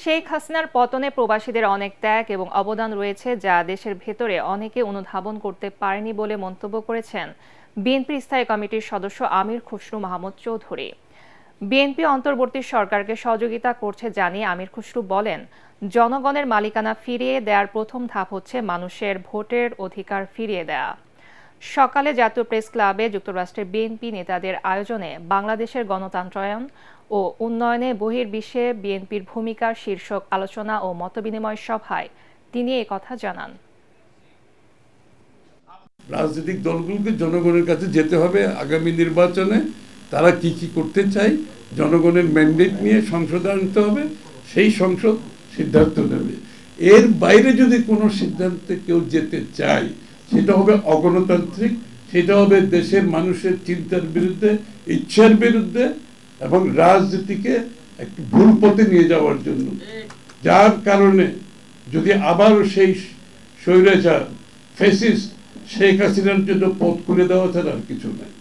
শেখ হাসিনার পতনে প্রবাসীদের অনেক ত্যাগ এবং অবদান রয়েছে, যা দেশের ভেতরে অনেকে অনুধাবন করতে পারেনি বলে মন্তব্য করেছেন বিএনপির স্থায়ী কমিটির সদস্য আমির খসরু মাহমুদ চৌধুরী। বিএনপি অন্তর্বর্তী সরকারকে সহযোগিতা করছে জানিয়ে আমির খসরু বলেন, জনগণের মালিকানা ফিরিয়ে দেওয়ার প্রথম ধাপ হচ্ছে মানুষের ভোটের অধিকার ফিরিয়ে দেওয়া। সকালে জাতীয় প্রেস ক্লাবে যুক্তরাষ্ট্রের বিএনপি নেতাদের আয়োজনে বাংলাদেশের গণতন্ত্রায়ন ও উন্নয়নে বহির্বিশ্বে বিএনপির ভূমিকার শীর্ষক আলোচনা ও মতবিনিময় সভায় তিনি এই কথা জানান। রাজনৈতিক দলগুলোকে জনগণের কাছে যেতে হবে আগামী নির্বাচনে, তারা কি কি করতে চায় জনগণের ম্যান্ডেট নিয়ে সংসদে আনতে হবে, সেই সংসদ সিদ্ধান্ত নেবে। এর বাইরে যদি কোনো সিদ্ধান্তে কেউ যেতে চায় সেটা হবে অগণতান্ত্রিক, সেটা হবে দেশের মানুষের চিন্তার বিরুদ্ধে, ইচ্ছার বিরুদ্ধে এবং রাজনীতিকে একটু ভুল পথে নিয়ে যাওয়ার জন্য, যার কারণে যদি আবারও সেই স্বৈরাচার ফ্যাসিস্ট শেখ হাসিনার জন্য পথ খুলে দেওয়া ছাড়া আর কিছু নাই।